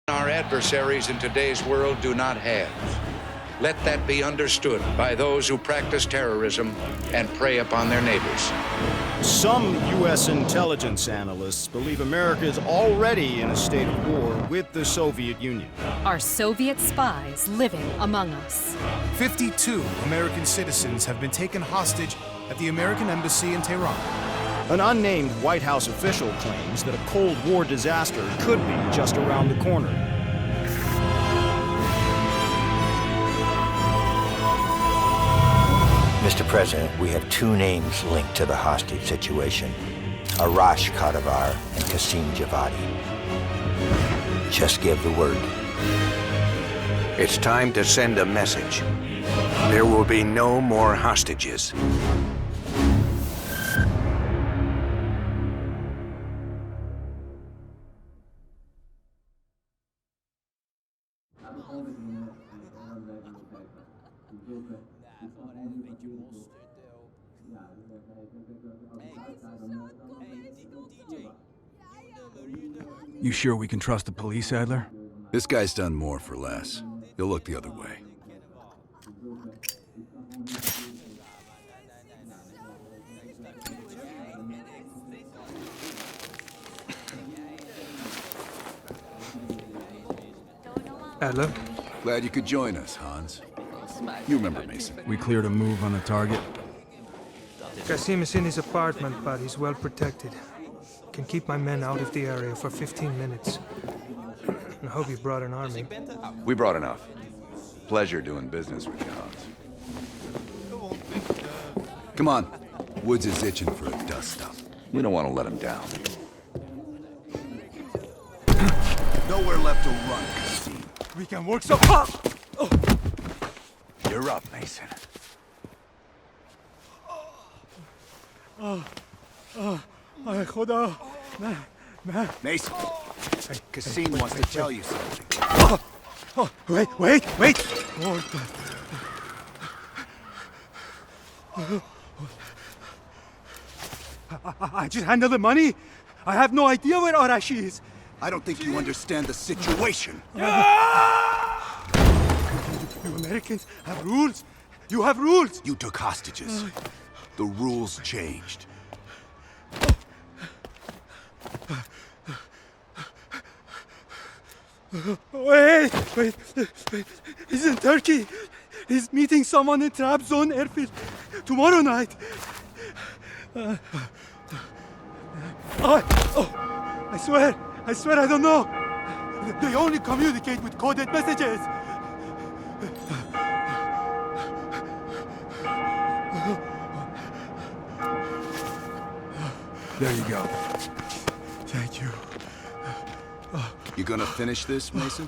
our adversaries in today's world do not have. Let that be understood by those who practice terrorism and prey upon their neighbors. Some U.S. intelligence analysts believe America is already in a state of war with the Soviet Union. Are Soviet spies living among us? 52 American citizens have been taken hostage at the American Embassy in Tehran. An unnamed White House official claims that a Cold War disaster could be just around the corner. Mr. President, we have two names linked to the hostage situation. Arash Kadivar and Qasim Javadi. Just give the word. It's time to send a message. There will be no more hostages. You sure we can trust the police, Adler? This guy's done more for less. He'll look the other way. Adler? Glad you could join us, Hans. You remember Mason. We cleared a move on the target. Qasim is in his apartment, but he's well protected. Can keep my men out of the area for 15 minutes. I hope you brought an army. We brought enough. Pleasure doing business with you, Hans. Come on. Woods is itching for a dust-up. We don't want to let him down. Nowhere left to run, Qasim. We can work so hard! You're up, Mason. Mason, Qasim wants to tell you something. Wait! I just handle the money. I have no idea where Arash is. I don't think you understand the situation. You Americans have rules. You have rules. You took hostages. The rules changed. Wait. He's in Turkey. He's meeting someone in Trabzon airfield tomorrow night. I swear I don't know. They only communicate with coded messages. There you go. Thank you. You gonna finish this, Mason?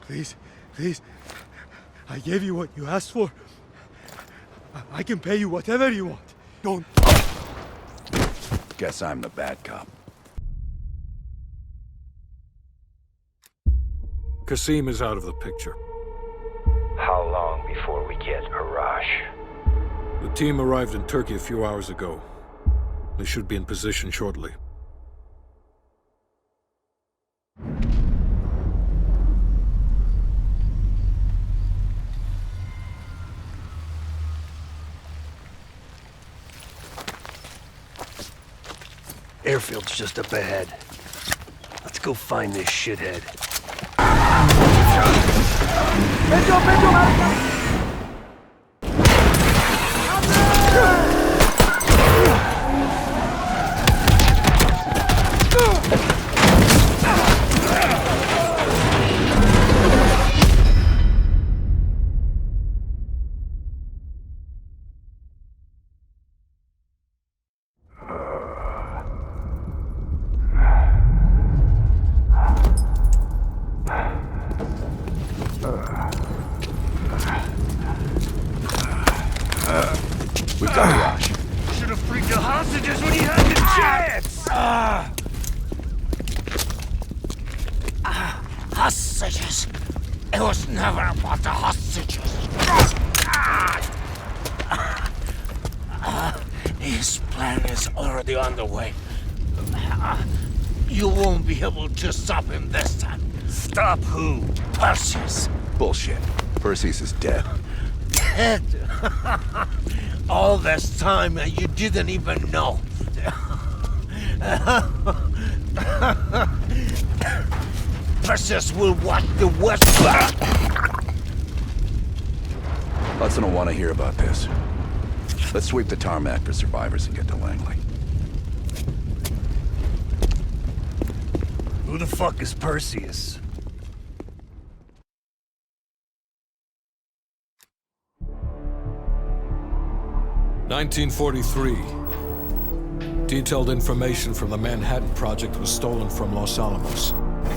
Please. I gave you what you asked for. I can pay you whatever you want. Don't. Guess I'm the bad cop. Qasim is out of the picture. How long before we get Arash? The team arrived in Turkey a few hours ago. They should be in position shortly. Airfield's just up ahead. Let's go find this shithead. We've got Arash. Should have freaked the hostages when he had the chance! Hostages. It was never about the hostages. His plan is already underway. You won't be able to stop him this time. Stop who? Perseus. Bullshit. Perseus is dead. Dead. All this time and you didn't even know. Perseus will watch the West. Hudson will want to hear about this. Let's sweep the tarmac for survivors and get to Langley. Who the fuck is Perseus? "1943. Detailed information from the Manhattan Project was stolen from Los Alamos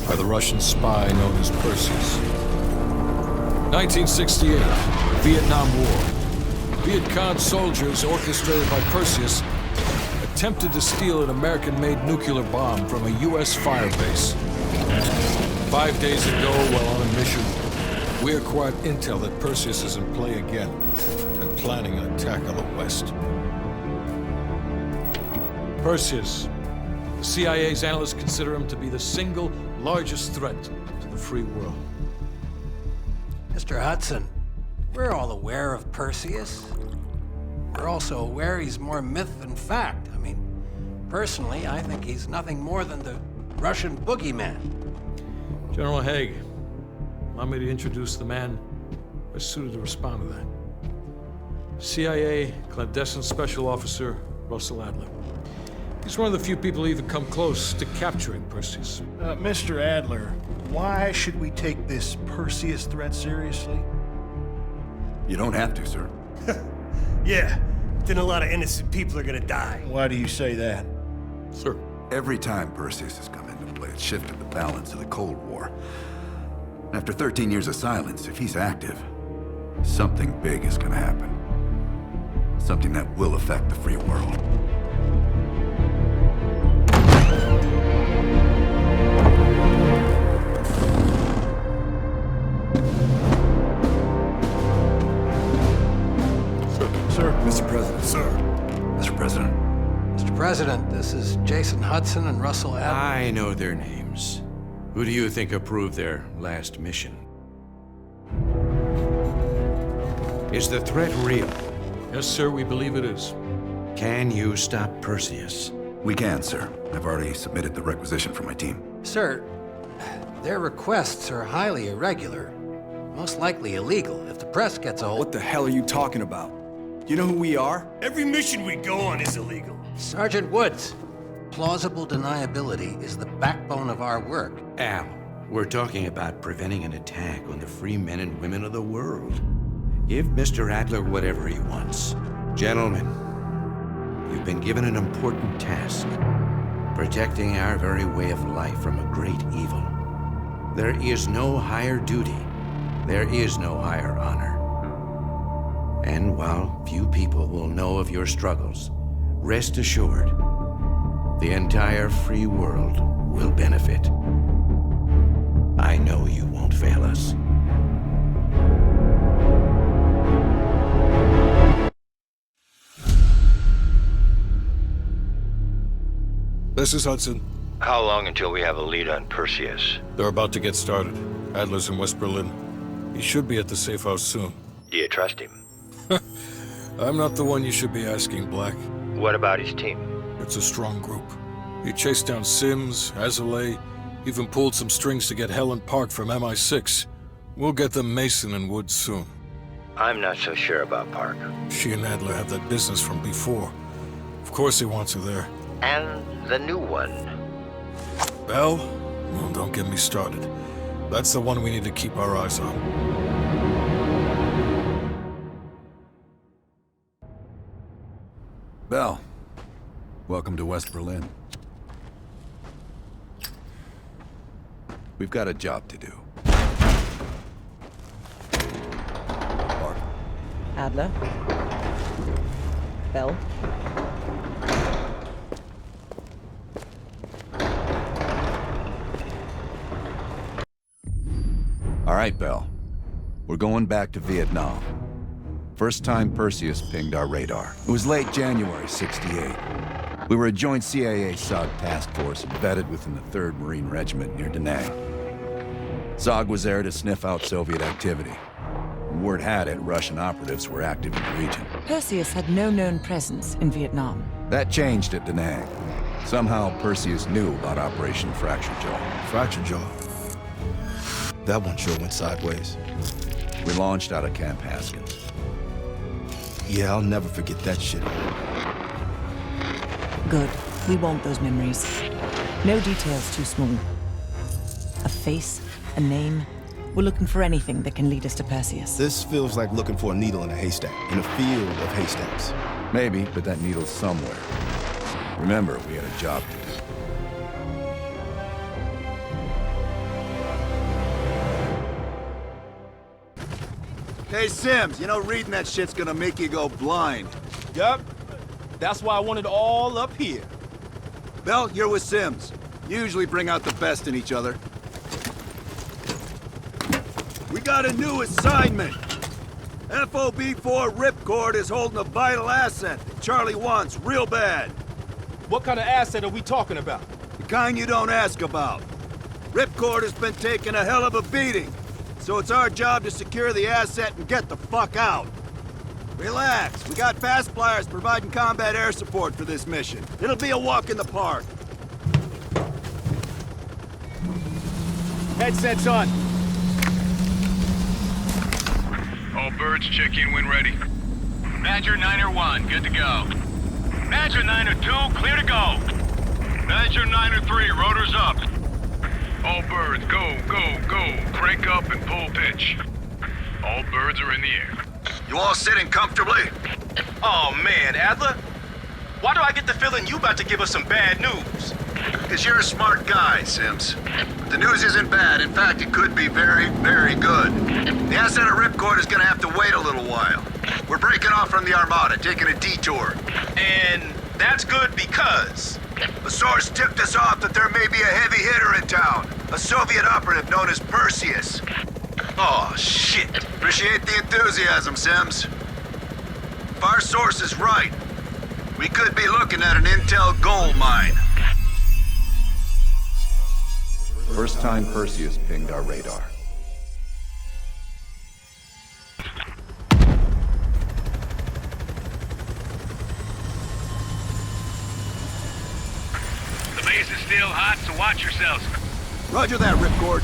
by the Russian spy known as Perseus. 1968. Vietnam War. Viet Cong soldiers, orchestrated by Perseus, attempted to steal an American-made nuclear bomb from a U.S. firebase. 5 days ago, while on a mission, we acquired intel that Perseus is in play again and planning an attack on the West. Perseus. The CIA's analysts consider him to be the single largest threat to the free world. Mr. Hudson, we're all aware of Perseus. We're also aware he's more myth than fact. I mean, personally, I think he's nothing more than the Russian boogeyman. General Haig, allow me to introduce the man best suited to respond to that. CIA clandestine special officer Russell Adler. He's one of the few people who even come close to capturing Perseus. Mr. Adler, why should we take this Perseus threat seriously? You don't have to, sir. Yeah, then a lot of innocent people are gonna die. Why do you say that? Sir. Every time Perseus has come into play, it's shifted the balance of the Cold War. After 13 years of silence, if he's active, something big is gonna happen. Something that will affect the free world. Mr. President. Sir. Mr. President. Mr. President, this is Jason Hudson and Russell Adler. I know their names. Who do you think approved their last mission? Is the threat real? Yes, sir, we believe it is. Can you stop Perseus? We can, sir. I've already submitted the requisition for my team. Sir, their requests are highly irregular. Most likely illegal if the press gets a hold. What the hell are you talking about? You know who we are? Every mission we go on is illegal. Sergeant Woods, plausible deniability is the backbone of our work. Al, we're talking about preventing an attack on the free men and women of the world. Give Mr. Adler whatever he wants. Gentlemen, you've been given an important task. Protecting our very way of life from a great evil. There is no higher duty. There is no higher honor. And while few people will know of your struggles, rest assured, the entire free world will benefit. I know you won't fail us. This is Hudson. How long until we have a lead on Perseus? They're about to get started. Adler's in West Berlin. He should be at the safe house soon. Do you trust him? I'm not the one you should be asking, Black. What about his team? It's a strong group. He chased down Sims, Azalea, even pulled some strings to get Helen Park from MI6. We'll get them Mason and Woods soon. I'm not so sure about Park. She and Adler have that business from before. Of course he wants her there. And the new one. Bell? Well, don't get me started. That's the one we need to keep our eyes on. Bell, welcome to West Berlin. We've got a job to do. Park. Adler. Bell. All right, Bell. We're going back to Vietnam. First time Perseus pinged our radar. It was late January '68. We were a joint CIA SOG task force embedded within the 3rd Marine Regiment near Da Nang. SOG was there to sniff out Soviet activity. Word had it, Russian operatives were active in the region. Perseus had no known presence in Vietnam. That changed at Da Nang. Somehow, Perseus knew about Operation Fracture Jaw. Fracture Jaw? That one sure went sideways. We launched out of Camp Haskins. Yeah, I'll never forget that shit. Good. We want those memories. No details too small. A face, a name. We're looking for anything that can lead us to Perseus. This feels like looking for a needle in a haystack, in a field of haystacks. Maybe, but that needle's somewhere. Remember, we had a job to do. Hey, Sims, you know reading that shit's gonna make you go blind. Yup. That's why I want it all up here. Bell, you're with Sims. You usually bring out the best in each other. We got a new assignment. FOB-4 Ripcord is holding a vital asset that Charlie wants real bad. What kind of asset are we talking about? The kind you don't ask about. Ripcord has been taking a hell of a beating, so it's our job to secure the asset and get the fuck out. Relax, we got fast flyers providing combat air support for this mission. It'll be a walk in the park. Headsets on. All birds, check in when ready. Badger 9-1, good to go. Badger 9-2, clear to go. Badger 9-3, rotors up. All birds, go, go, go. Crank up and pull pitch. All birds are in the air. You all sitting comfortably? Oh man, Adler. Why do I get the feeling you about to give us some bad news? Because you're a smart guy, Sims. The news isn't bad. In fact, it could be very, very good. The asset of Ripcord is gonna have to wait a little while. We're breaking off from the Armada, taking a detour. And that's good because... A source tipped us off that there may be a heavy hitter in town. A Soviet operative known as Perseus. Oh, shit. Appreciate the enthusiasm, Sims. If our source is right, we could be looking at an intel gold mine. First time Perseus pinged our radar. The base is still hot, so watch yourselves. Roger that, Ripcord.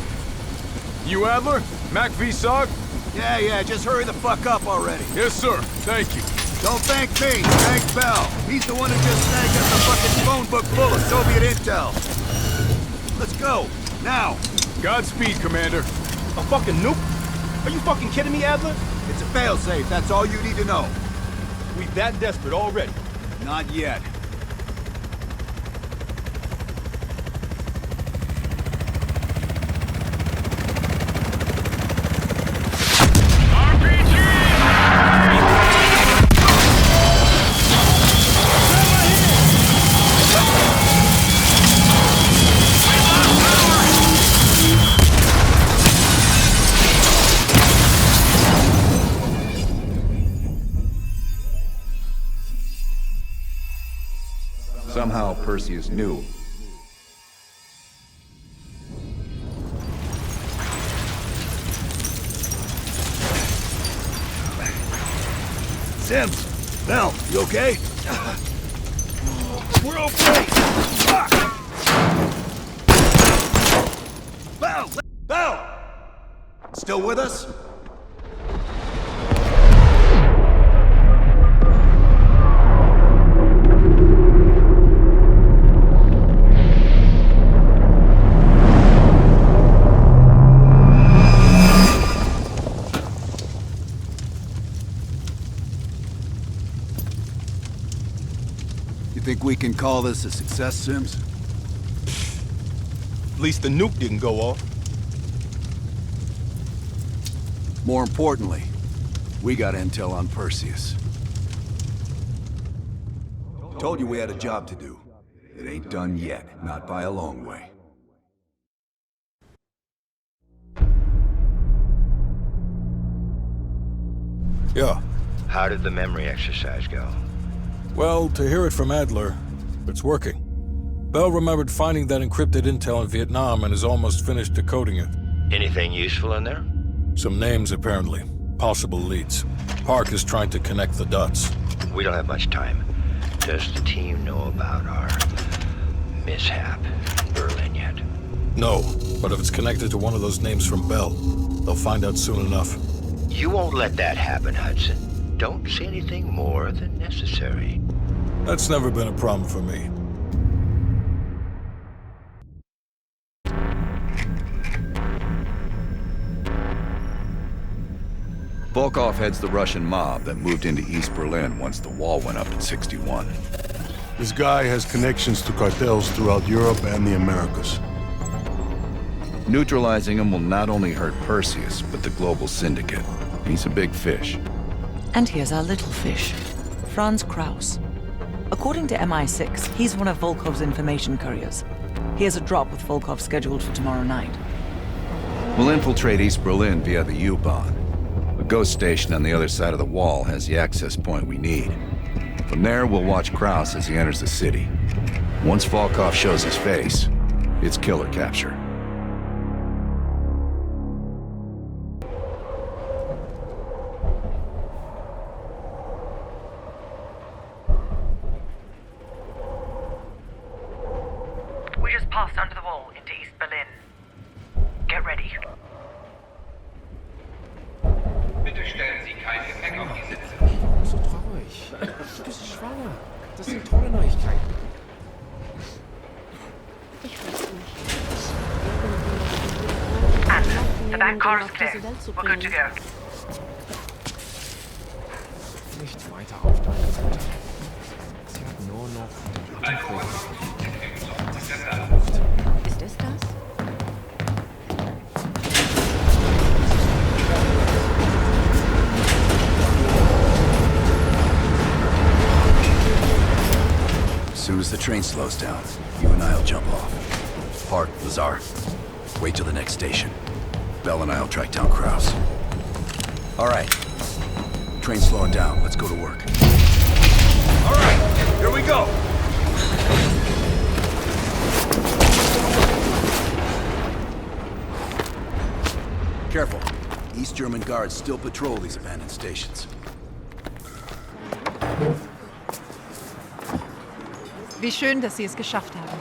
You Adler? Mac V SOG? Yeah, just hurry the fuck up already. Yes, sir. Thank you. Don't thank me, thank Bell. He's the one who just snagged us a fucking phone book full of Soviet intel. Let's go, now. Godspeed, Commander. A fucking nuke? Are you fucking kidding me, Adler? It's a failsafe, that's all you need to know. We that desperate already? Not yet. Somehow Perseus knew. Sims, Bell, you okay? We're okay! Fuck! Bell! Still with us? Think we can call this a success, Sims? At least the nuke didn't go off. More importantly, we got intel on Perseus. Told you we had a job to do. It ain't done yet, not by a long way. Yeah. How did the memory exercise go? Well, to hear it from Adler, It's working. Bell remembered finding that encrypted intel in Vietnam and is almost finished decoding it. Anything useful in there? Some names, apparently. Possible leads. Park is trying to connect the dots. We don't have much time. Does the team know about our mishap in Berlin yet? No, but if it's connected to one of those names from Bell, they'll find out soon enough. You won't let that happen, Hudson. Don't say anything more than necessary. That's never been a problem for me. Volkov heads the Russian mob that moved into East Berlin once the wall went up in '61. This guy has connections to cartels throughout Europe and the Americas. Neutralizing him will not only hurt Perseus, but the global syndicate. He's a big fish. And here's our little fish, Franz Kraus. According to MI6, he's one of Volkov's information couriers. He has a drop with Volkov scheduled for tomorrow night. We'll infiltrate East Berlin via the U-Bahn. A ghost station on the other side of the wall has the access point we need. From there, we'll watch Kraus as he enters the city. Once Volkov shows his face, it's killer capture. We just passed under the wall into East Berlin. Get ready. Bitte stellen Sie kein Gepäck auf die Sitze. Warum so traurig? Du bist schwanger. Das sind tolle Neuigkeiten. Ich weiß nicht. And the back car is clear. We're good to go. Nichts weiter aufdeuten, Mutter. Sie hat nur noch den Rücken. Ist es das? As soon as the train slows down, you and I'll jump off. Park, Lazar. Wait till the next station. Bell and I'll track down Kraus. All right. Train's slowing down. Let's go to work. All right, here we go. Careful. East German guards still patrol these abandoned stations. Wie schön, dass Sie es geschafft haben.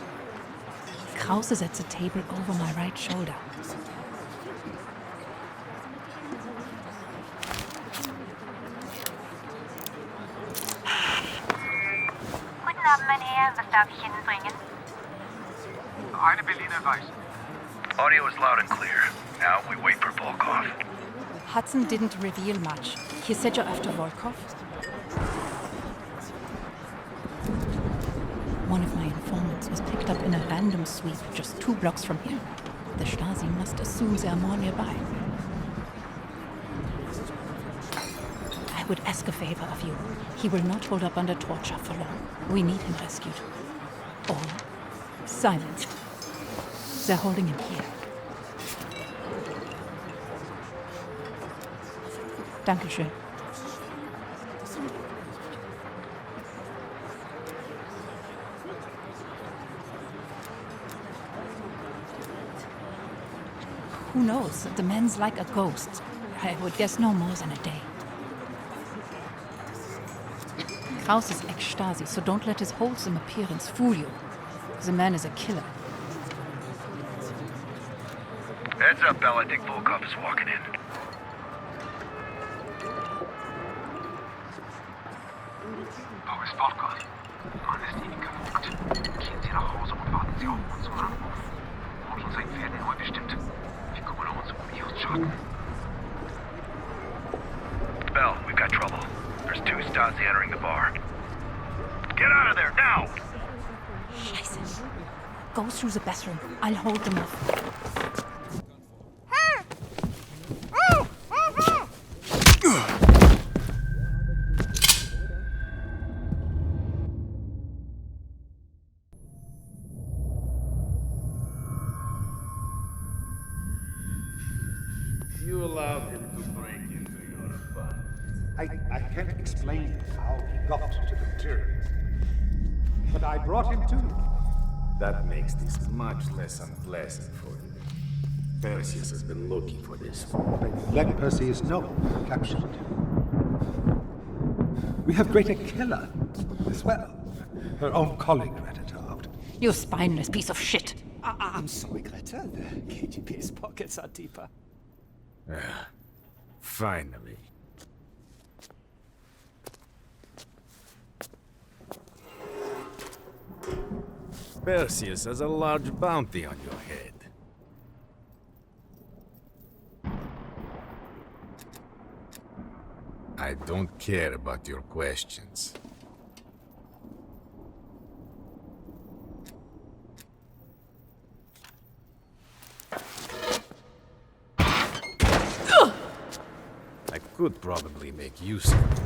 Krause setzt a table over my right shoulder. Guten Abend, mein Herr. Was darf ich Ihnen bringen? Eine Berliner Weiß. Audio is loud and clear. Now we wait for Volkov. Hudson didn't reveal much. He said you're after Volkov? One of my informants was picked up in a random sweep just 2 blocks from here. The Stasi must assume they are more nearby. I would ask a favor of you. He will not hold up under torture for long. We need him rescued. Or silenced. They're holding him here. Dankeschön. Who knows? The man's like a ghost. I would guess no more than a day. Kraus is ex-Stasi, so don't let his wholesome appearance fool you. The man is a killer. Heads up, Bell. I think Volkov is walking in. Wo ist Volkov? Man ist Ihnen gefolgt. Gehen Sie nach Hause und warten Sie auf unseren Anruf. Und unser Pferd in Ruhe bestimmt. Wir kümmern uns Ihren Schaden. Bell, we've got trouble. There's 2 Stasi entering the bar. Get out of there, now! Scheiße. Go through the bathroom. I'll hold them off. You allowed him to break into your fund. I can't explain how he got to the materials. but I brought him to you. That makes this much less unpleasant for you. Perseus has been looking for this. Let Perseus know. Captured him. We have Greater Killer as well. Her own colleague read it out. You spineless piece of shit. I'm sorry, Greta. The KGB's pockets are deeper. Finally. Perseus has a large bounty on your head. I don't care about your questions. I could probably make use of it,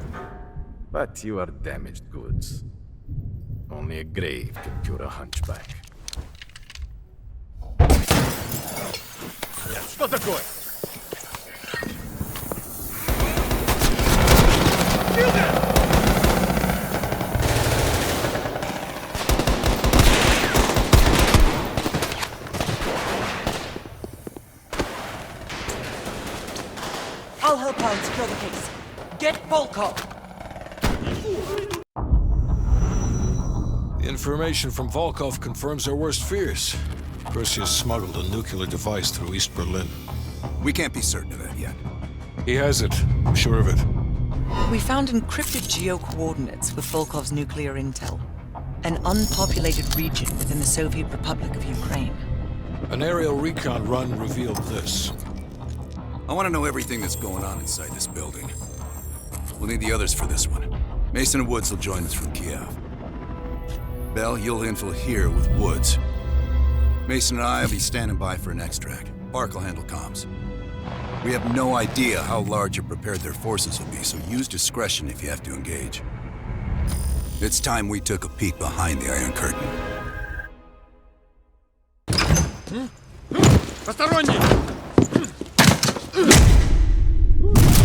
but you are damaged goods. Only a grave can cure a hunchback. Что такое? I'll help out and secure the case. Get Volkov! The information from Volkov confirms our worst fears. Perseus smuggled a nuclear device through East Berlin. We can't be certain of that yet. He has it. I'm sure of it. We found encrypted geo-coordinates with Volkov's nuclear intel. An unpopulated region within the Soviet Republic of Ukraine. An aerial recon run revealed this. I want to know everything that's going on inside this building. We'll need the others for this one. Mason and Woods will join us from Kiev. Bell, you'll infill here with Woods. Mason and I will be standing by for an extract. Park will handle comms. We have no idea how large or prepared their forces will be, so use discretion if you have to engage. It's time we took a peek behind the Iron Curtain. Посторонний!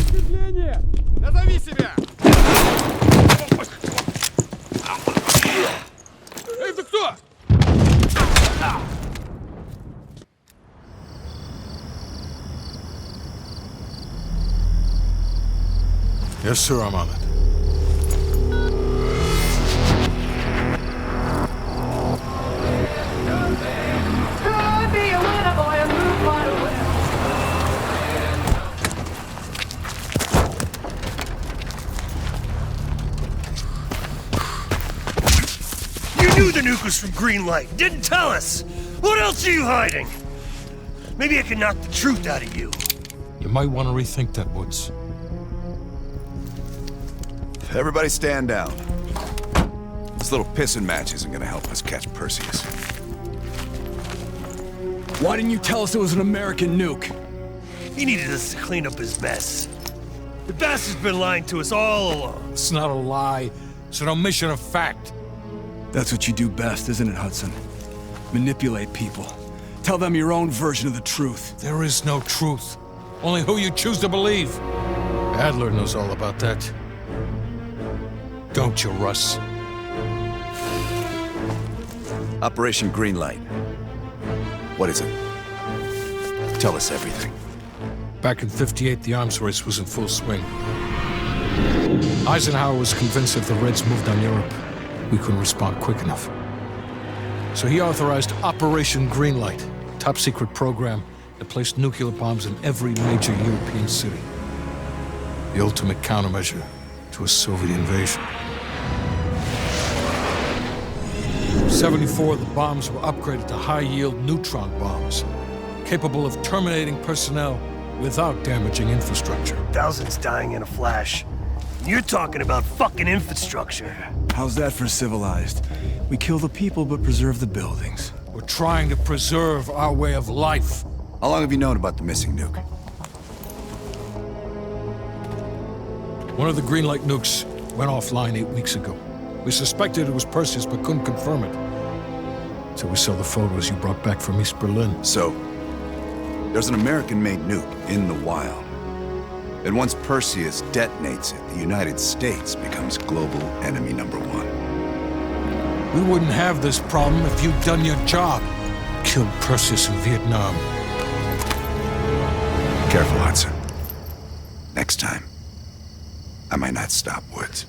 Впечатление! Назови себя! Эй, ты кто? Yes, sir, I'm on it. You knew the nuke was from Greenlight. Didn't tell us. What else are you hiding? Maybe I can knock the truth out of you. You might want to rethink that, Woods. Everybody stand down. This little pissing match isn't gonna help us catch Perseus. Why didn't you tell us it was an American nuke? He needed us to clean up his mess. The bastard's been lying to us all along. It's not a lie. It's an omission of fact. That's what you do best, isn't it, Hudson? Manipulate people. Tell them your own version of the truth. There is no truth. Only who you choose to believe. Adler knows all about that. Don't you, Russ? Operation Greenlight. What is it? Tell us everything. Back in '58, the arms race was in full swing. Eisenhower was convinced if the Reds moved on Europe, we couldn't respond quick enough. So he authorized Operation Greenlight, a top-secret program that placed nuclear bombs in every major European city. The ultimate countermeasure to a Soviet invasion. 74 of the bombs were upgraded to high-yield neutron bombs, capable of terminating personnel without damaging infrastructure. Thousands dying in a flash. You're talking about fucking infrastructure. How's that for civilized? We kill the people but preserve the buildings. We're trying to preserve our way of life. How long have you known about the missing nuke? One of the Greenlight nukes went offline 8 weeks ago. We suspected it was Perseus, but couldn't confirm it. So we saw the photos you brought back from East Berlin. So, there's an American-made nuke in the wild. And once Perseus detonates it, the United States becomes global enemy #1. We wouldn't have this problem if you'd done your job. Killed Perseus in Vietnam. Careful, Hudson. Next time, I might not stop Woods.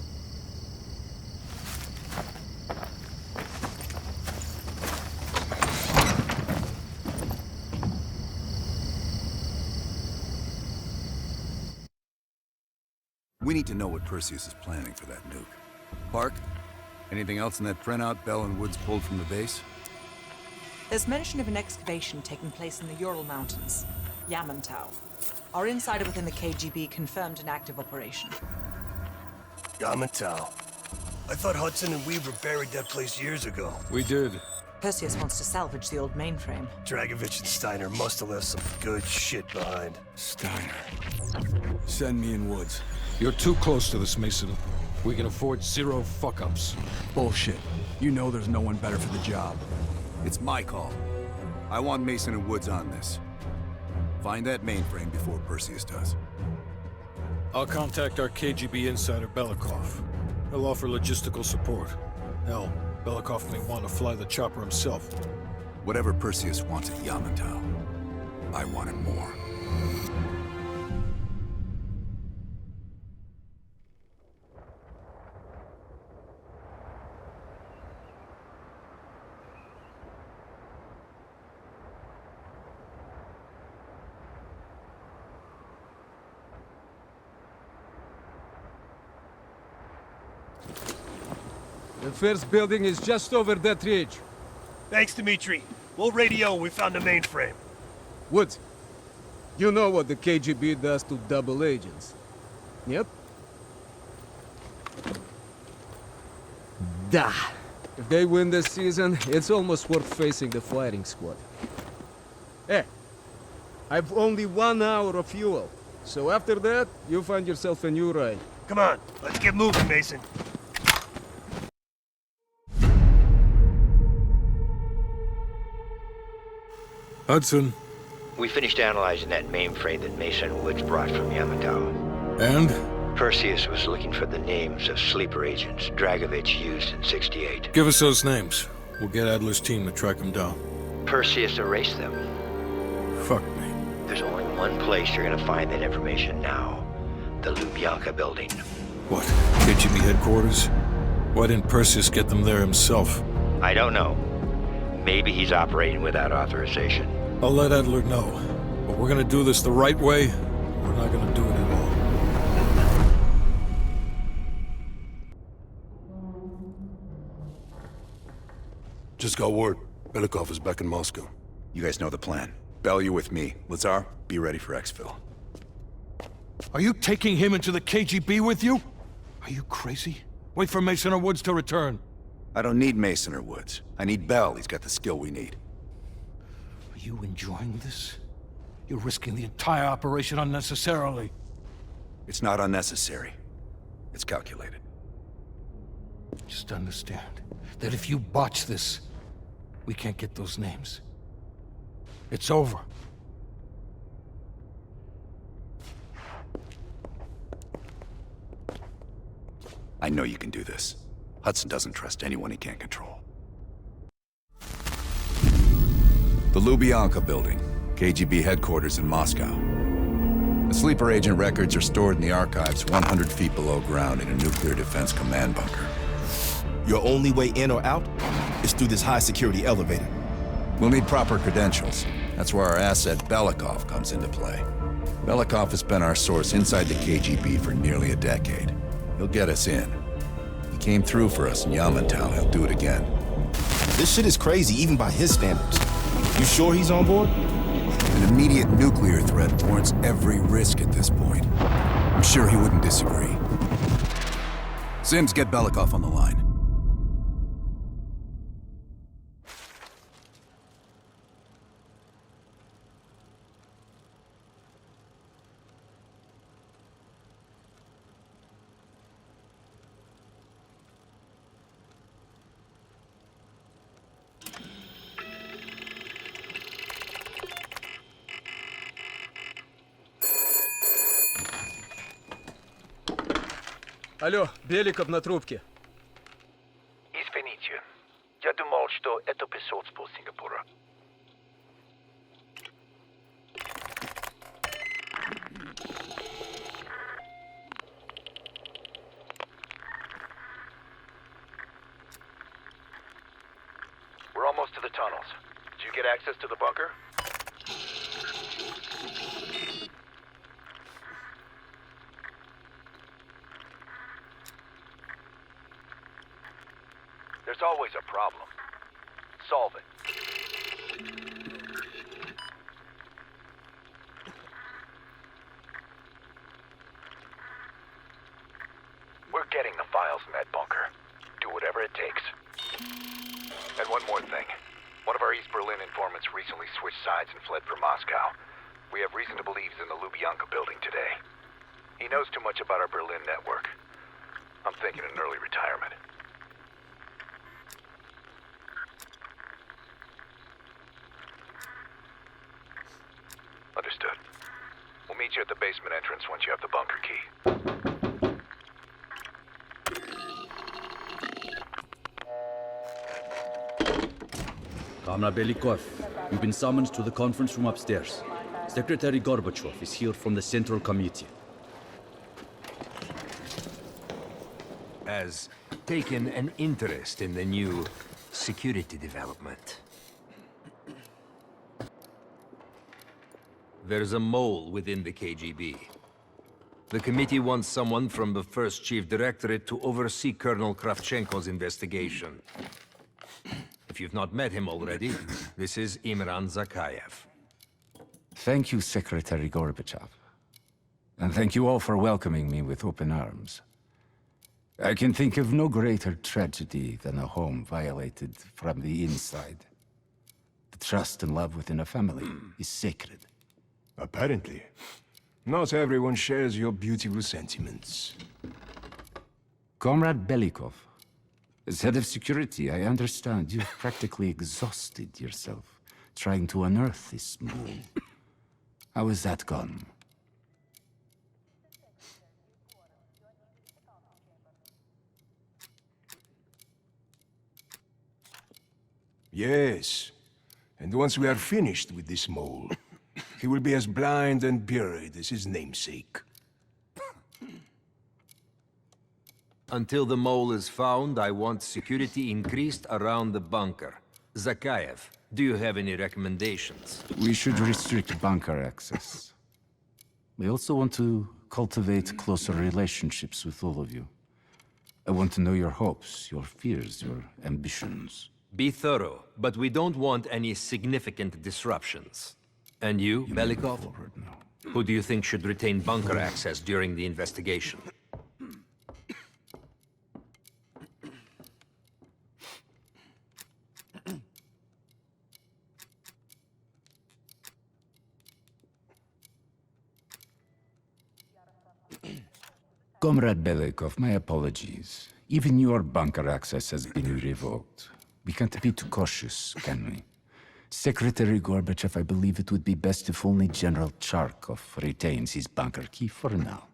We need to know what Perseus is planning for that nuke. Park, anything else in that printout Bell and Woods pulled from the base? There's mention of an excavation taking place in the Ural Mountains, Yamantau. Our insider within the KGB confirmed an active operation. Yamantau. I thought Hudson and Weaver buried that place years ago. We did. Perseus wants to salvage the old mainframe. Dragovich and Steiner must have left some good shit behind. Steiner. Send me in Woods. You're too close to this, Mason. We can afford 0 fuck-ups. Bullshit. You know there's no one better for the job. It's my call. I want Mason and Woods on this. Find that mainframe before Perseus does. I'll contact our KGB insider Belikov. He'll offer logistical support. Hell, Belikov may want to fly the chopper himself. Whatever Perseus wants at Yamantau, I want it more. The first building is just over that ridge. Thanks, Dmitri. We'll radio when we found the mainframe. Woods, you know what the KGB does to double agents. Yep. Da. If they win this season, it's almost worth facing the firing squad. Hey, I've only 1 hour of fuel. So after that, you find yourself a new ride. Come on, let's get moving, Mason. Hudson. We finished analyzing that mainframe that Mason and Woods brought from Yamantau. And? Perseus was looking for the names of sleeper agents Dragovich used in '68. Give us those names. We'll get Adler's team to track them down. Perseus erased them. Fuck me. There's only one place you're gonna find that information now. The Lubyanka building. What? KGB headquarters? Why didn't Perseus get them there himself? I don't know. Maybe he's operating without authorization. I'll let Adler know. But we're gonna do this the right way, or we're not gonna do it at all. Just got word. Belikov is back in Moscow. You guys know the plan. Bell, you with me. Lazar, be ready for exfil. Are you taking him into the KGB with you? Are you crazy? Wait for Mason or Woods to return. I don't need Mason or Woods. I need Bell. He's got the skill we need. Are you enjoying this? You're risking the entire operation unnecessarily. It's not unnecessary. It's calculated. Just understand that if you botch this, we can't get those names. It's over. I know you can do this. Hudson doesn't trust anyone he can't control. The Lubyanka building, KGB headquarters in Moscow. The sleeper agent records are stored in the archives 100 feet below ground in a nuclear defense command bunker. Your only way in or out is through this high-security elevator. We'll need proper credentials. That's where our asset Belikov comes into play. Belikov has been our source inside the KGB for nearly a decade. He'll get us in. He came through for us in Yamantau. He'll do it again. This shit is crazy, even by his standards. You sure he's on board? An immediate nuclear threat warrants every risk at this point. I'm sure he wouldn't disagree. Sims, get Belikov on the line. Алло, Беликов на трубке. Извините, get access to the bunker? There's always a problem. Solve it. We're getting the files in that bunker. Do whatever it takes. And one more thing. One of our East Berlin informants recently switched sides and fled for Moscow. We have reason to believe he's in the Lubyanka building today. He knows too much about our Berlin network. I'm thinking an early retirement. Understood. We'll meet you at the basement entrance once you have the bunker key. Comrade Belikov, you've been summoned to the conference room upstairs. Secretary Gorbachev is here from the Central Committee. Has taken an interest in the new security development. There's a mole within the KGB. The committee wants someone from the first Chief Directorate to oversee Colonel Kravchenko's investigation. If you've not met him already, this is Imran Zakayev. Thank you, Secretary Gorbachev. And thank you all for welcoming me with open arms. I can think of no greater tragedy than a home violated from the inside. The trust and love within a family is sacred. Apparently. Not everyone shares your beautiful sentiments. Comrade Belikov, as head of security, I understand you've practically exhausted yourself trying to unearth this mole. How has that gone? Yes. And once we are finished with this mole, he will be as blind and buried as his namesake. Until the mole is found, I want security increased around the bunker. Zakayev, do you have any recommendations? We should restrict bunker access. We also want to cultivate closer relationships with all of you. I want to know your hopes, your fears, your ambitions. Be thorough, but we don't want any significant disruptions. And you, Belikov? Who do you think should retain bunker access during the investigation? Comrade Belikov, my apologies. Even your bunker access has been revoked. We can't be too cautious, can we? Secretary Gorbachev, I believe it would be best if only General Charkov retains his bunker key for now.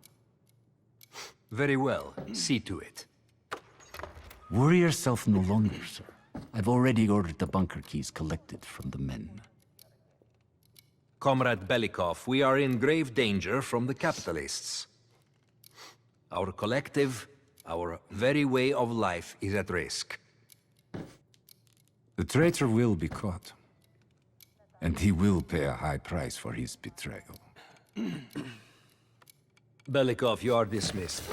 Very well. See to it. Worry yourself no longer, sir. I've already ordered the bunker keys collected from the men. Comrade Belikov, we are in grave danger from the capitalists. Our collective, our very way of life is at risk. The traitor will be caught. And he will pay a high price for his betrayal. Belikov, you are dismissed.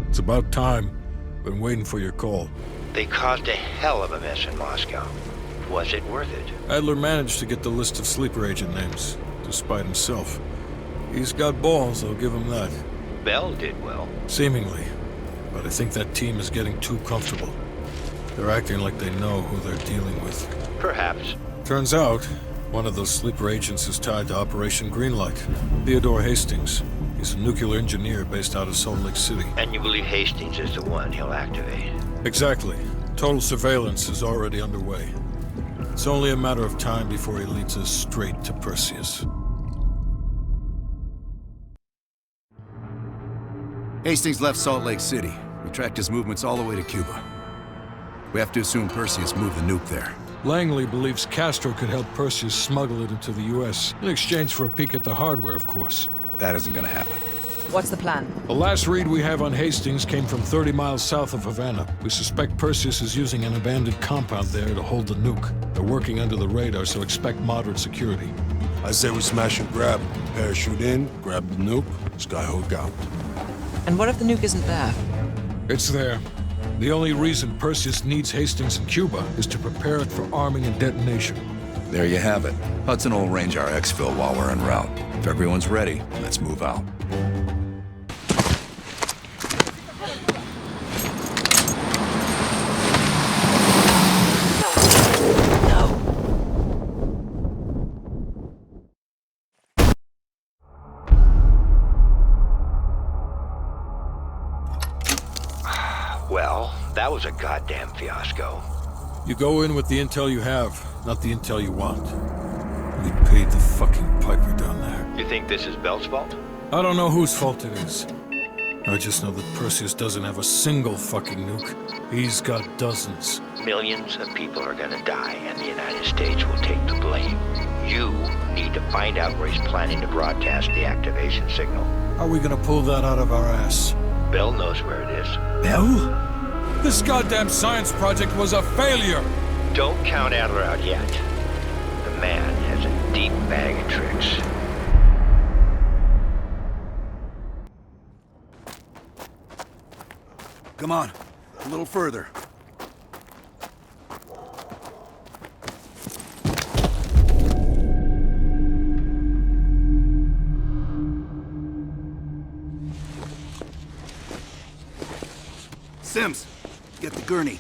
It's about time. Been waiting for your call. They caused a hell of a mess in Moscow. Was it worth it? Adler managed to get the list of sleeper agent names, despite himself. He's got balls, I'll give him that. Bell did well. Seemingly. But I think that team is getting too comfortable. They're acting like they know who they're dealing with. Perhaps. Turns out, one of those sleeper agents is tied to Operation Greenlight. Theodore Hastings. He's a nuclear engineer based out of Salt Lake City. And you believe Hastings is the one he'll activate? Exactly. Total surveillance is already underway. It's only a matter of time before he leads us straight to Perseus. Hastings left Salt Lake City. We tracked his movements all the way to Cuba. We have to assume Perseus moved the nuke there. Langley believes Castro could help Perseus smuggle it into the U.S. in exchange for a peek at the hardware, of course. That isn't gonna happen. What's the plan? The last read we have on Hastings came from 30 miles south of Havana. We suspect Perseus is using an abandoned compound there to hold the nuke. They're working under the radar, so expect moderate security. I say we smash and grab. Parachute in, grab the nuke, skyhook out. And what if the nuke isn't there? It's there. The only reason Perseus needs Hastings in Cuba is to prepare it for arming and detonation. There you have it. Hudson will arrange our exfil while we're en route. If everyone's ready, let's move out. Well, that was a goddamn fiasco. You go in with the intel you have, not the intel you want. We paid the fucking piper down there. You think this is Bell's fault? I don't know whose fault it is. I just know that Perseus doesn't have a single fucking nuke. He's got dozens. Millions of people are gonna die, and the United States will take the blame. You need to find out where he's planning to broadcast the activation signal. How are we gonna pull that out of our ass? Bell knows where it is. Bell? This goddamn science project was a failure! Don't count Adler out yet. The man has a deep bag of tricks. Come on, a little further. Sims, get the gurney.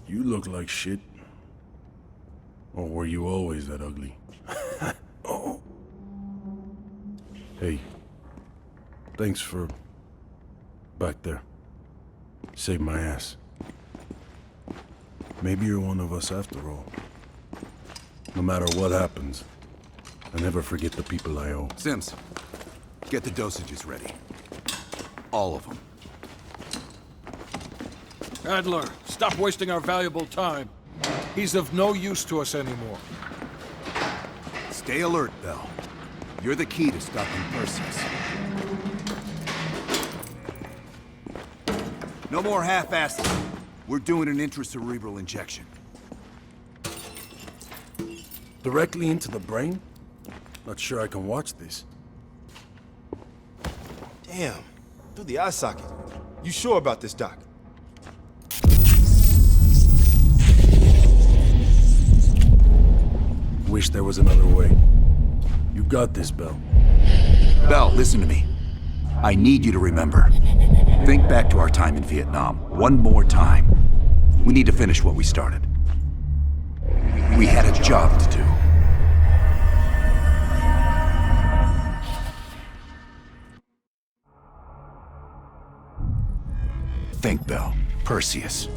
You look like shit. Or were you always that ugly? Oh. Hey. Thanks for... back there. Saved my ass. Maybe you're one of us after all. No matter what happens, I never forget the people I owe. Sims, get the dosages ready. All of them. Adler, stop wasting our valuable time. He's of no use to us anymore. Stay alert, Bell. You're the key to stopping Perseus. No more half-assing. We're doing an intracerebral injection. Directly into the brain? Not sure I can watch this. Damn. Through the eye socket. You sure about this, Doc? Wish there was another way. You got this, Bell. Bell, listen to me. I need you to remember. Think back to our time in Vietnam. One more time. We need to finish what we started. We had a job to do. Think, Bell. Perseus.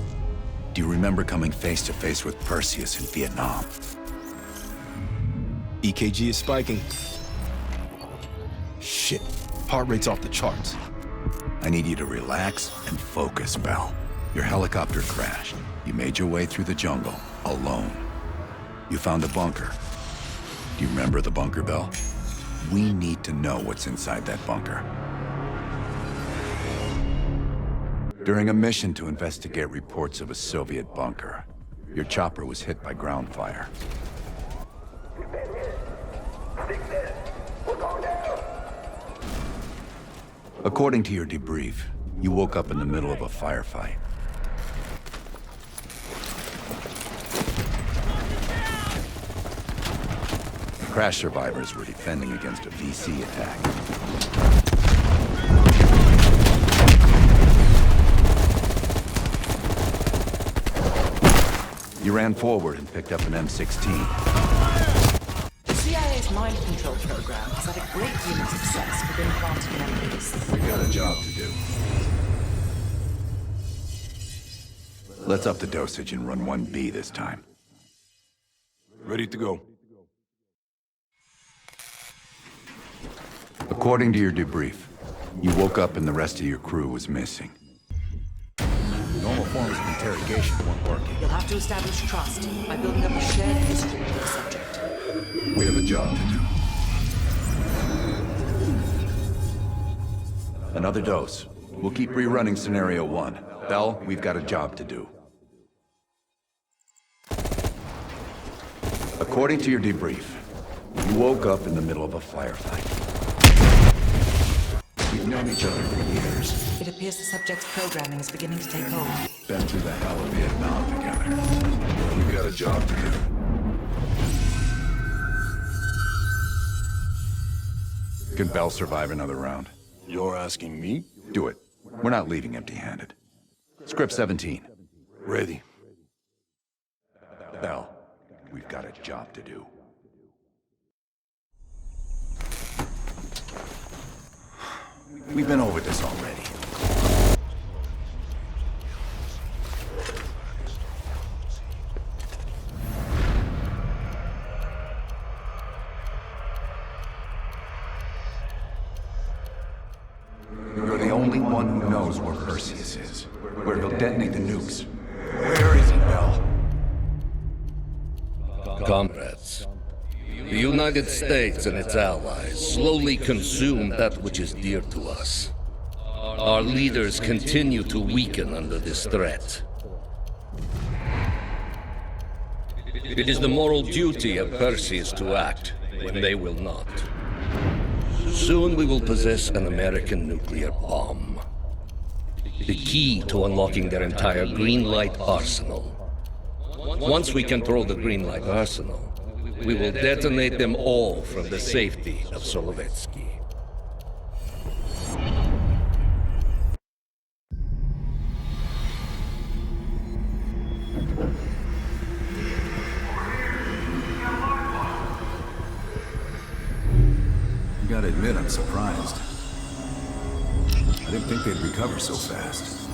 Do you remember coming face to face with Perseus in Vietnam? EKG is spiking. Shit. Heart rate's off the charts. I need you to relax and focus, Bell. Your helicopter crashed. You made your way through the jungle, alone. You found a bunker. Do you remember the bunker, Bell? We need to know what's inside that bunker. During a mission to investigate reports of a Soviet bunker, your chopper was hit by ground fire. According to your debrief, you woke up in the middle of a firefight. Crash survivors were defending against a VC attack. You ran forward and picked up an M16. The CIA's mind control program has had a great deal of success with implanted memories. We got a job to do. Let's up the dosage and run 1B this time. Ready to go. According to your debrief, you woke up and the rest of your crew was missing. Normal forms of interrogation weren't working. You'll have to establish trust by building up a shared history with the subject. We have a job to do. Another dose. We'll keep rerunning Scenario 1. Bell, we've got a job to do. According to your debrief, you woke up in the middle of a firefight. We've known each other for years. It appears the subject's programming is beginning to take hold. Been through the hell of Vietnam together. We've got a job to do. Can Bell survive another round? You're asking me? Do it. We're not leaving empty-handed. Script 17. Ready. Bell, we've got a job to do. We've been over this already. You're the only one who knows where Perseus is, where he'll detonate the nukes. Where is he, Bell? Comrades, the United States and its allies slowly consume that which is dear to us. Our leaders continue to weaken under this threat. It is the moral duty of Perseus to act when they will not. Soon we will possess an American nuclear bomb. The key to unlocking their entire green light arsenal. Once we control the green light arsenal, we will detonate them all from the safety of Solovetsky. I gotta admit, I'm surprised. I didn't think they'd recover so fast.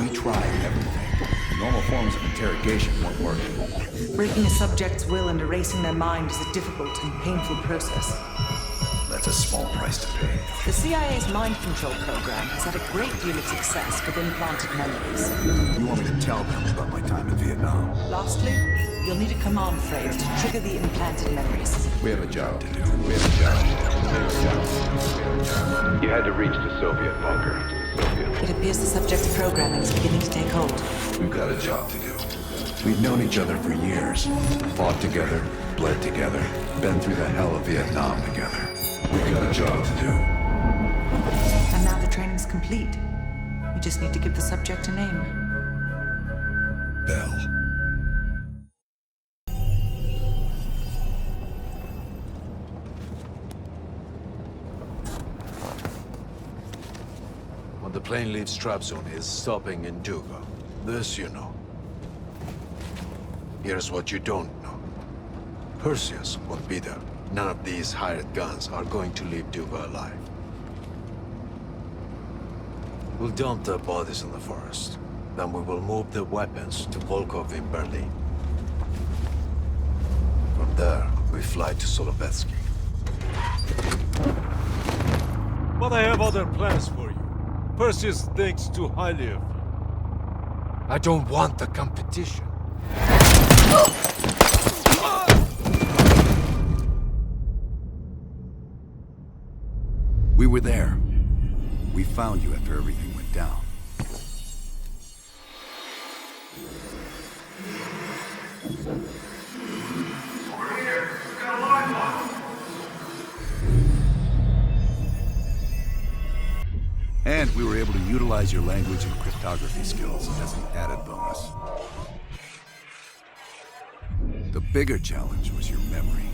We tried everything. Normal forms of interrogation weren't working. Breaking a subject's will and erasing their mind is a difficult and painful process. That's a small price to pay. The CIA's mind control program has had a great deal of success with implanted memories. You want me to tell them about my time in Vietnam? Lastly, you'll need a command phrase to trigger the implanted memories. We have a job to do. We have a job to do. You had to reach the Soviet bunker. It appears the subject's programming is beginning to take hold. We've got a job to do. We've known each other for years. Fought together, bled together, been through the hell of Vietnam together. We've got a job to do. And now the training's complete. We just need to give the subject a name. Bell. When the plane leaves trap zone, it's stopping in Duga. This you know. Here's what you don't know. Perseus won't be there. None of these hired guns are going to leave Duga alive. We'll dump their bodies in the forest. Then we will move the weapons to Volkov in Berlin. From there, we fly to Solovetsky. But I have other plans for you. Perseus thinks too highly of you. I don't want the competition. We were there. We found you after everything went down. And we were able to utilize your language and cryptography skills as an added bonus. The bigger challenge was your memory.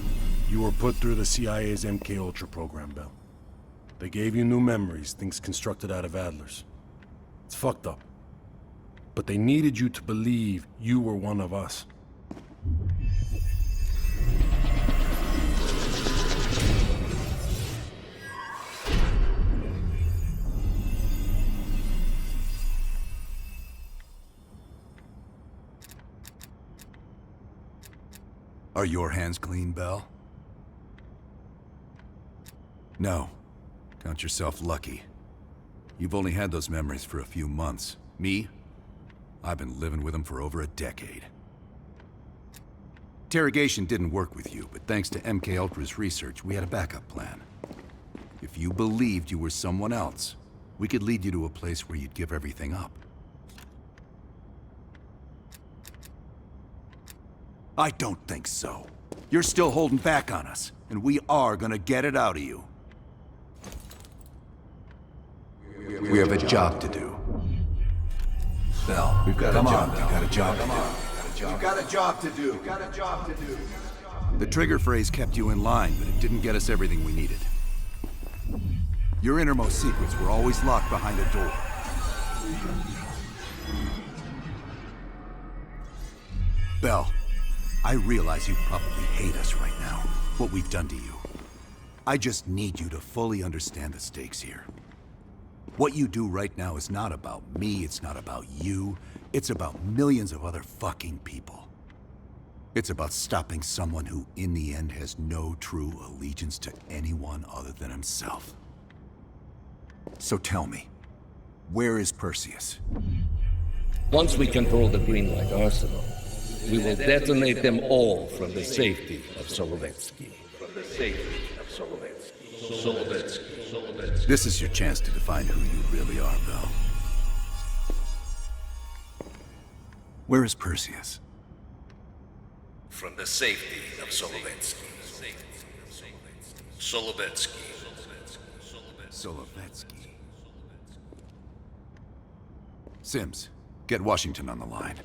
You were put through the CIA's MK-Ultra program, Bell. They gave you new memories, things constructed out of Adler's. It's fucked up. But they needed you to believe you were one of us. Are your hands clean, Bell? No. Count yourself lucky. You've only had those memories for a few months. Me? I've been living with them for over a decade. Interrogation didn't work with you, but thanks to MKUltra's research, we had a backup plan. If you believed you were someone else, we could lead you to a place where you'd give everything up. I don't think so. You're still holding back on us, and we are gonna get it out of you. We have a job to do. Bell, we've got a job. We've got a job to do. We've got a job to do. We've got a job to do. The trigger phrase kept you in line, but it didn't get us everything we needed. Your innermost secrets were always locked behind a door. Bell, I realize you probably hate us right now, what we've done to you. I just need you to fully understand the stakes here. What you do right now is not about me, it's not about you, it's about millions of other fucking people. It's about stopping someone who, in the end, has no true allegiance to anyone other than himself. So tell me, where is Perseus? Once we control the Greenlight Arsenal, we will detonate them all from the safety of Solovetsky. This is your chance to define who you really are, Bell. Where is Perseus? From the safety of Solovetsky. Solovetsky. Sims, get Washington on the line.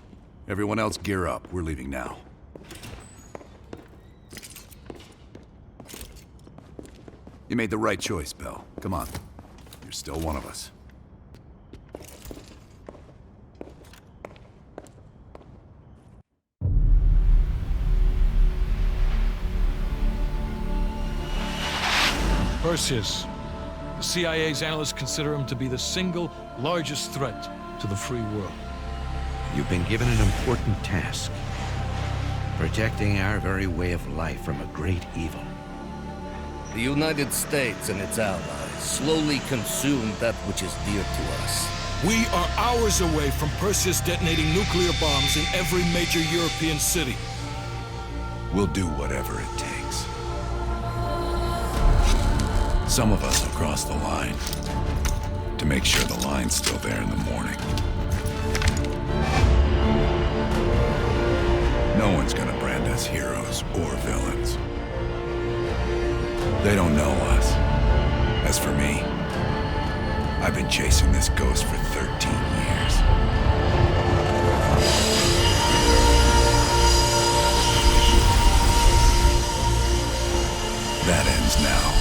Everyone else gear up. We're leaving now. You made the right choice, Bell. Come on. You're still one of us. Perseus. The CIA's analysts consider him to be the single largest threat to the free world. You've been given an important task. Protecting our very way of life from a great evil. The United States and its allies slowly consume that which is dear to us. We are hours away from Perseus detonating nuclear bombs in every major European city. We'll do whatever it takes. Some of us will cross the line to make sure the line's still there in the morning. No one's gonna brand us heroes or villains. They don't know us. As for me, I've been chasing this ghost for 13 years. That ends now.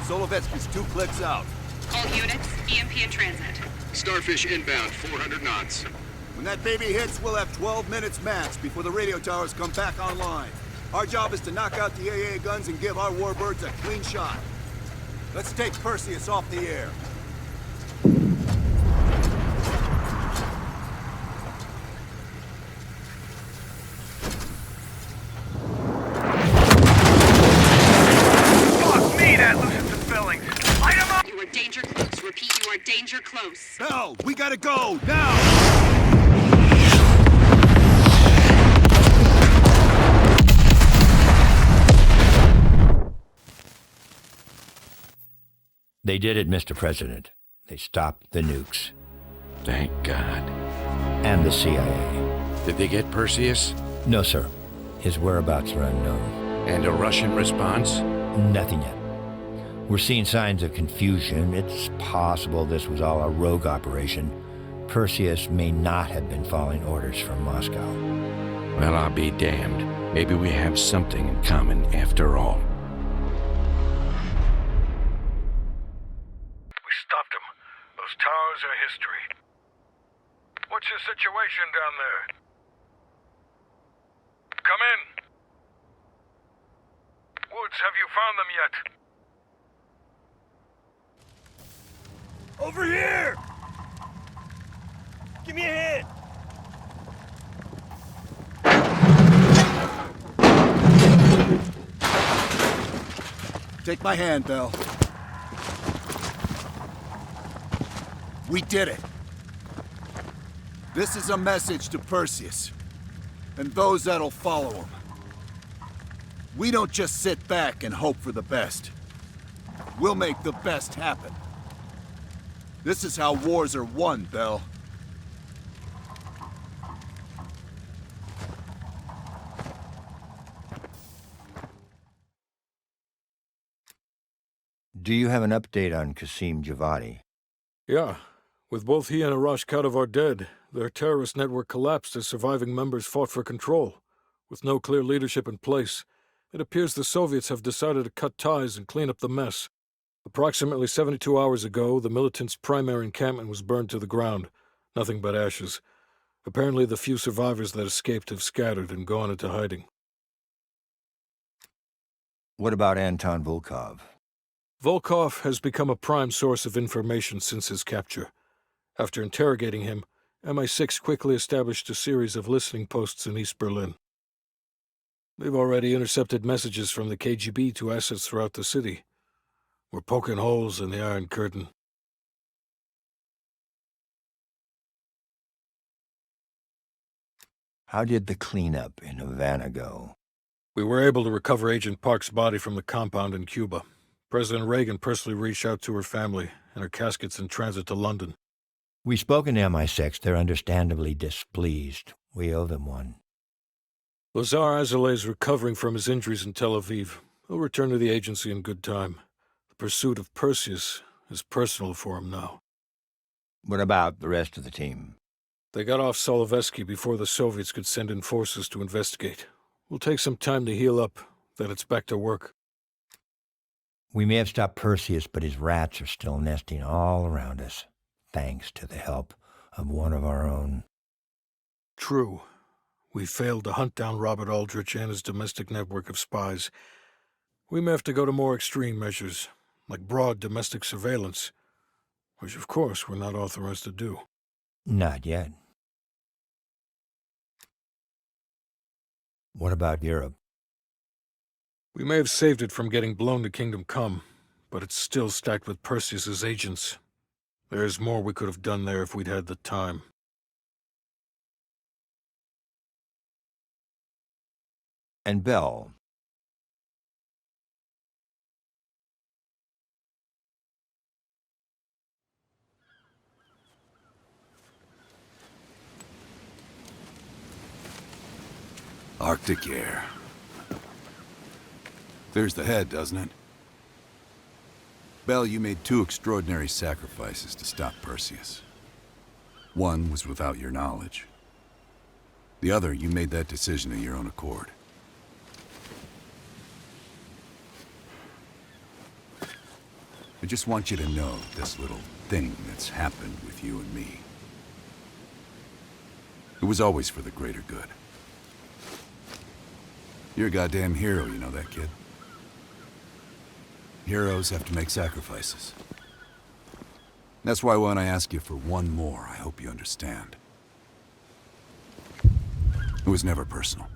Solovetsky's 2 clicks out. All units, EMP in transit. Starfish inbound, 400 knots. When that baby hits, we'll have 12 minutes max before the radio towers come back online. Our job is to knock out the AA guns and give our warbirds a clean shot. Let's take Perseus off the air. Danger close. Bell, we gotta go, now! They did it, Mr. President. They stopped the nukes. Thank God. And the CIA. Did they get Perseus? No, sir. His whereabouts are unknown. And a Russian response? Nothing yet. We're seeing signs of confusion. It's possible this was all a rogue operation. Perseus may not have been following orders from Moscow. Well, I'll be damned. Maybe we have something in common after all. We stopped them. Those towers are history. What's your situation down there? Come in. Woods, have you found them yet? Over here! Give me a hand! Take my hand, Bell. We did it. This is a message to Perseus, and those that'll follow him. We don't just sit back and hope for the best. We'll make the best happen. This is how wars are won, Bell. Do you have an update on Qasim Javadi? Yeah. With both he and Arash Kadivar dead, their terrorist network collapsed as surviving members fought for control. With no clear leadership in place, it appears the Soviets have decided to cut ties and clean up the mess. Approximately 72 hours ago, the militants' primary encampment was burned to the ground. Nothing but ashes. Apparently the few survivors that escaped have scattered and gone into hiding. What about Anton Volkov? Volkov has become a prime source of information since his capture. After interrogating him, MI6 quickly established a series of listening posts in East Berlin. They've already intercepted messages from the KGB to assets throughout the city. We're poking holes in the Iron Curtain. How did the cleanup in Havana go? We were able to recover Agent Park's body from the compound in Cuba. President Reagan personally reached out to her family, and her casket's in transit to London. We've spoken to MI6. They're understandably displeased. We owe them one. Lazar Azaleh is recovering from his injuries in Tel Aviv. He'll return to the agency in good time. The pursuit of Perseus is personal for him now. What about the rest of the team? They got off Solovetsky before the Soviets could send in forces to investigate. We'll take some time to heal up, then it's back to work. We may have stopped Perseus, but his rats are still nesting all around us, thanks to the help of one of our own. True. We failed to hunt down Robert Aldrich and his domestic network of spies. We may have to go to more extreme measures, like broad domestic surveillance, which of course we're not authorized to do. Not yet. What about Europe? We may have saved it from getting blown to Kingdom Come, but it's still stacked with Perseus's agents. There's more we could have done there if we'd had the time. And Bell. Arctic air. Clears the head, doesn't it? Bell, you made two extraordinary sacrifices to stop Perseus. One was without your knowledge. The other, you made that decision of your own accord. I just want you to know this little thing that's happened with you and me. It was always for the greater good. You're a goddamn hero, you know that, kid? Heroes have to make sacrifices. That's why when I ask you for one more, I hope you understand. It was never personal.